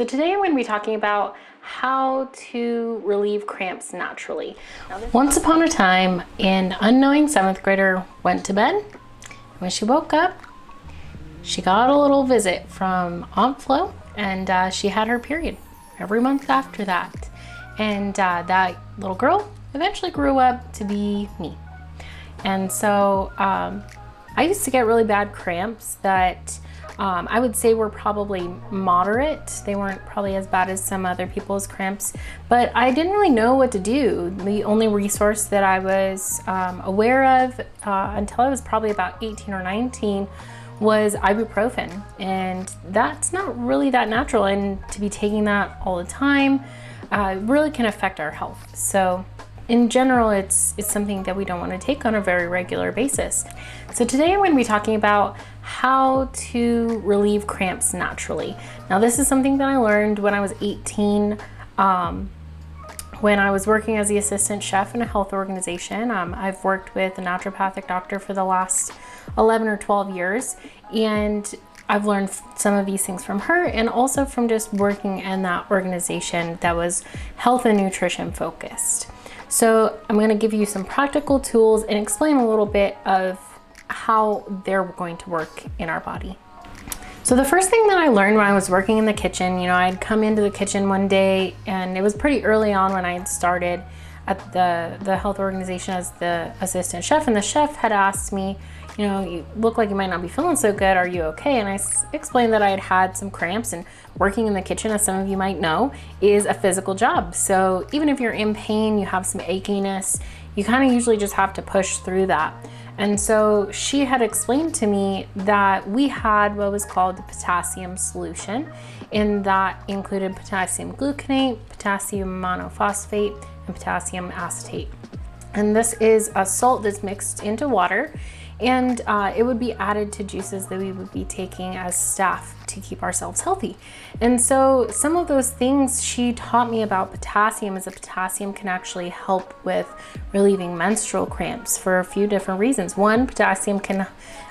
So today I'm going to be talking about how to relieve cramps naturally. Once upon a time, an unknowing 7th grader went to bed. When she woke up, she got a little visit from Aunt Flo, and she had her period every month after that. And that little girl eventually grew up to be me. And so I used to get really bad cramps that I would say were probably moderate. They weren't probably as bad as some other people's cramps, but I didn't really know what to do. The only resource that I was aware of until I was probably about 18 or 19 was ibuprofen, and that's not really that natural, and to be taking that all the time really can affect our health. So in general, it's something that we don't want to take on a very regular basis. So today I'm going to be talking about how to relieve cramps naturally. Now, this is something that I learned when I was 18, when I was working as the assistant chef in a health organization. I've worked with a naturopathic doctor for the last 11 or 12 years, and I've learned some of these things from her and also from just working in that organization that was health and nutrition focused. So I'm going to give you some practical tools and explain a little bit of how they're going to work in our body. So the first thing that I learned when I was working in the kitchen, I'd come into the kitchen one day, and it was pretty early on when I had started at the health organization as the assistant chef, and the chef had asked me, you look like you might not be feeling so good. Are you okay? And I explained that I had had some cramps, and working in the kitchen, as some of you might know, is a physical job. So even if you're in pain, you have some achiness, you kind of usually just have to push through that. And so she had explained to me that we had what was called the potassium solution, and that included potassium gluconate, potassium monophosphate, and potassium acetate. And this is a salt that's mixed into water, and it would be added to juices that we would be taking as staff to keep ourselves healthy. And so some of those things she taught me about potassium is that potassium can actually help with relieving menstrual cramps for a few different reasons. One, potassium can,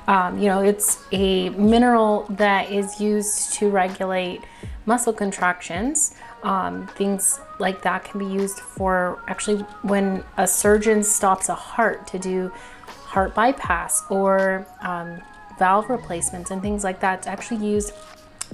it's a mineral that is used to regulate muscle contractions. Things like that can be used for actually when a surgeon stops a heart to do heart bypass or valve replacements and things like that. It's actually used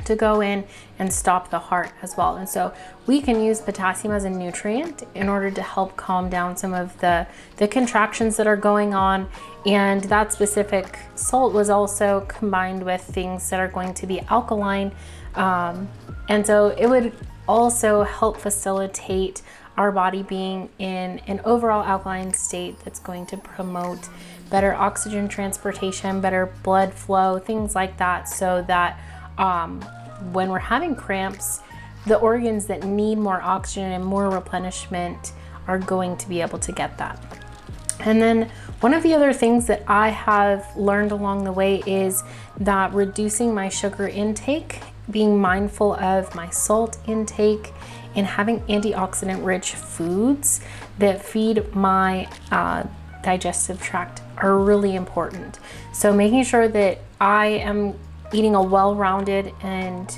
to go in and stop the heart as well. And so we can use potassium as a nutrient in order to help calm down some of the contractions that are going on. And that specific salt was also combined with things that are going to be alkaline. And so it would also help facilitate our body being in an overall alkaline state that's going to promote better oxygen transportation, better blood flow, things like that, so that when we're having cramps, the organs that need more oxygen and more replenishment are going to be able to get that. And then one of the other things that I have learned along the way is that reducing my sugar intake, being mindful of my salt intake, and having antioxidant rich foods that feed my digestive tract are really important. So making sure that I am eating a well-rounded and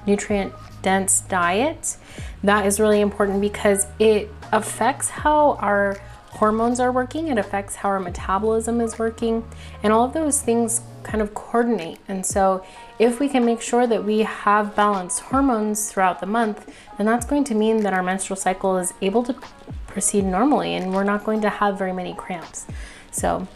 nutrient dense diet, that is really important because it affects how our hormones are working, it affects how our metabolism is working, and all of those things kind of coordinate. And so if we can make sure that we have balanced hormones throughout the month, then that's going to mean that our menstrual cycle is able to proceed normally and we're not going to have very many cramps. So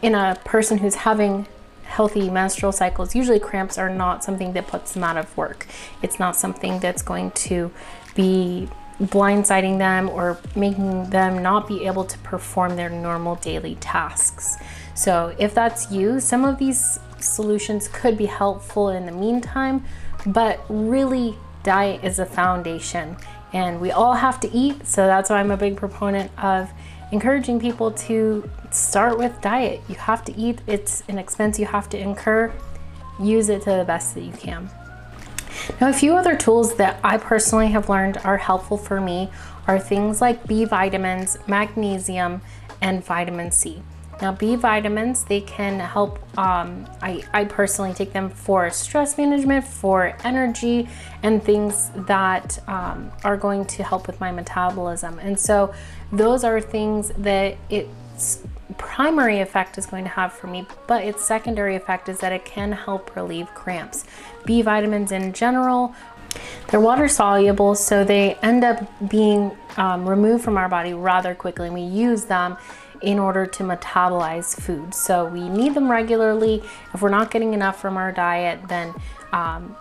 in a person who's having healthy menstrual cycles, usually cramps are not something that puts them out of work. It's not something that's going to be blindsiding them or making them not be able to perform their normal daily tasks. So if that's you, some of these solutions could be helpful in the meantime, but really diet is a foundation and we all have to eat. So that's why I'm a big proponent of encouraging people to start with diet. You have to eat. It's an expense you have to incur. Use it to the best that you can. Now, a few other tools that I personally have learned are helpful for me are things like B vitamins, magnesium, and vitamin C. Now, B vitamins, they can help, I personally take them for stress management, for energy, and things that are going to help with my metabolism. And so those are things that its primary effect is going to have for me, but its secondary effect is that it can help relieve cramps. B vitamins in general, they're water soluble, so they end up being removed from our body rather quickly, and we use them in order to metabolize food. So we need them regularly. If we're not getting enough from our diet, then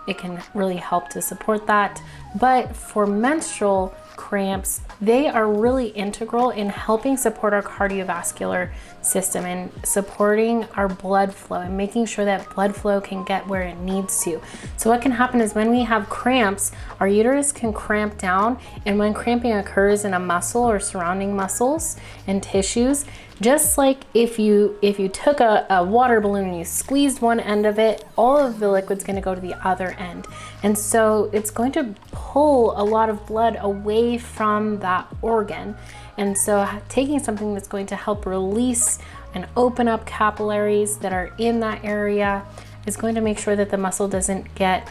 it can really help to support that. But for menstrual cramps, they are really integral in helping support our cardiovascular system and supporting our blood flow and making sure that blood flow can get where it needs to. So what can happen is when we have cramps, our uterus can cramp down, and when cramping occurs in a muscle or surrounding muscles and tissues, just like if you took a water balloon and you squeezed one end of it, all of the liquid's going to go to the other end. And so it's going to pull a lot of blood away from that organ. And so taking something that's going to help release and open up capillaries that are in that area is going to make sure that the muscle doesn't get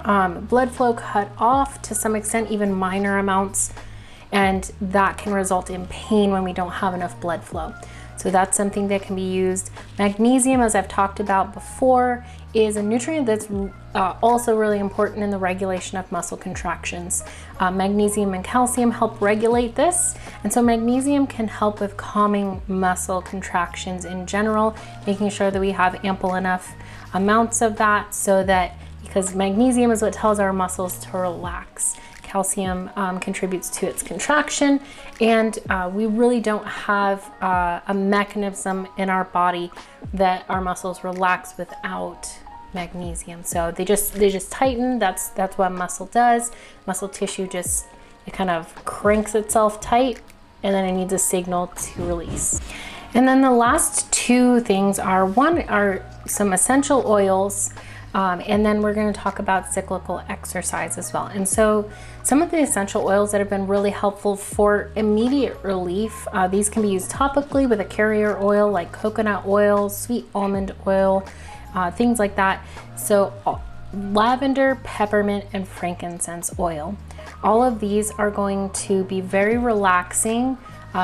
blood flow cut off to some extent, even minor amounts. And that can result in pain when we don't have enough blood flow. So that's something that can be used. Magnesium, as I've talked about before, is a nutrient that's also really important in the regulation of muscle contractions. Magnesium and calcium help regulate this. And so magnesium can help with calming muscle contractions in general, making sure that we have ample enough amounts of that, so that, because magnesium is what tells our muscles to relax. Calcium contributes to its contraction, and we really don't have a mechanism in our body that our muscles relax without magnesium. So they just tighten. That's what muscle does. Muscle tissue it kind of cranks itself tight, and then it needs a signal to release. And then the last two things are some essential oils. And then we're going to talk about cyclical exercise as well. And so some of the essential oils that have been really helpful for immediate relief, these can be used topically with a carrier oil like coconut oil, sweet almond oil, things like that. So lavender, peppermint, and frankincense oil. All of these are going to be very relaxing.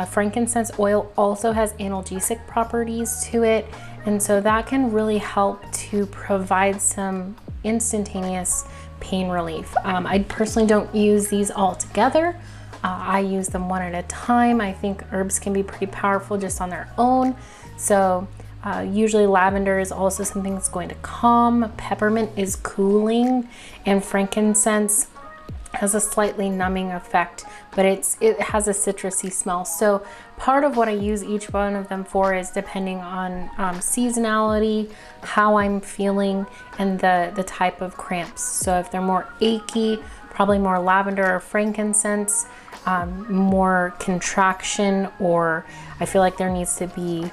Frankincense oil also has analgesic properties to it. And so that can really help to provide some instantaneous pain relief. I personally don't use these all together. I use them one at a time. I think herbs can be pretty powerful just on their own. So usually lavender is also something that's going to calm. Peppermint is cooling, and frankincense has a slightly numbing effect, but it has a citrusy smell. So part of what I use each one of them for is depending on seasonality, how I'm feeling, and the type of cramps. So if they're more achy, probably more lavender or frankincense. More contraction, or I feel like there needs to be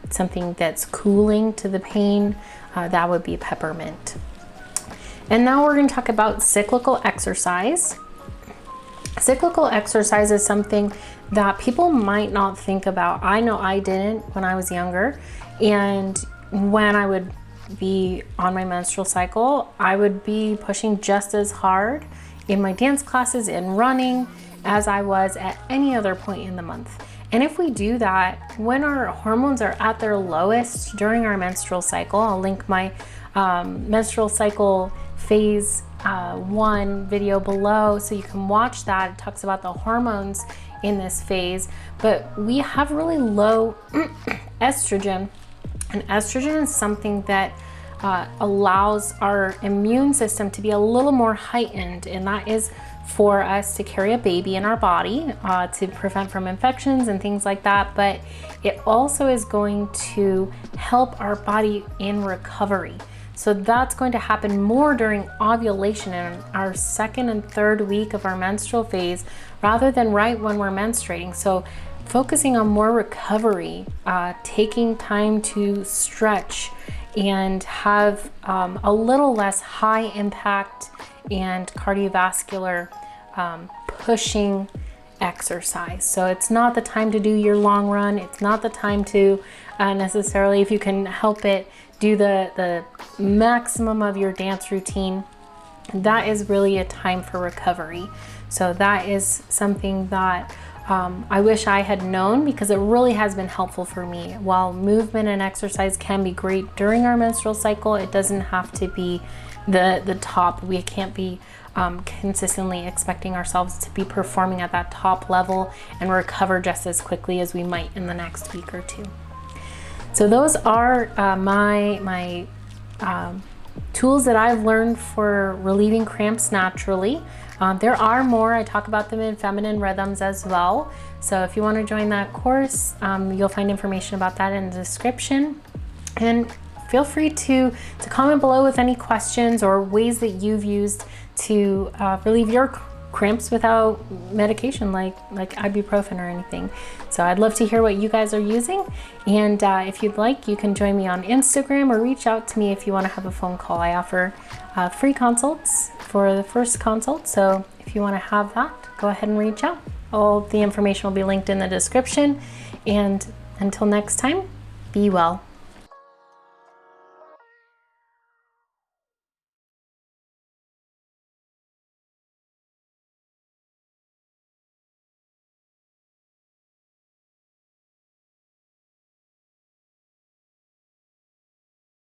something that's cooling to the pain, that would be peppermint. And now we're going to talk about cyclical exercise. Cyclical exercise is something that people might not think about. I know I didn't when I was younger. And when I would be on my menstrual cycle, I would be pushing just as hard in my dance classes and running as I was at any other point in the month. And if we do that, when our hormones are at their lowest during our menstrual cycle, I'll link my menstrual cycle phase 1 video below so you can watch that. It talks about the hormones in this phase, but we have really low estrogen, and estrogen is something that allows our immune system to be a little more heightened, and that is for us to carry a baby in our body, to prevent from infections and things like that. But it also is going to help our body in recovery. So that's going to happen more during ovulation in our second and third week of our menstrual phase, rather than right when we're menstruating. So focusing on more recovery, taking time to stretch and have a little less high impact and cardiovascular pushing exercise. So it's not the time to do your long run. It's not the time to necessarily, if you can help it, do the maximum of your dance routine. That is really a time for recovery. So that is something that I wish I had known, because it really has been helpful for me. While movement and exercise can be great during our menstrual cycle, it doesn't have to be the top. We can't be consistently expecting ourselves to be performing at that top level and recover just as quickly as we might in the next week or two. So those are my tools that I've learned for relieving cramps naturally. There are more. I talk about them in feminine rhythms as well. So if you want to join that course, you'll find information about that in the description. And feel free to comment below with any questions or ways that you've used to relieve your cramps without medication like ibuprofen or anything. So I'd love to hear what you guys are using. And if you'd like, you can join me on Instagram or reach out to me if you want to have a phone call. I offer free consults for the first consult. So if you want to have that, go ahead and reach out. All the information will be linked in the description. And until next time, be well.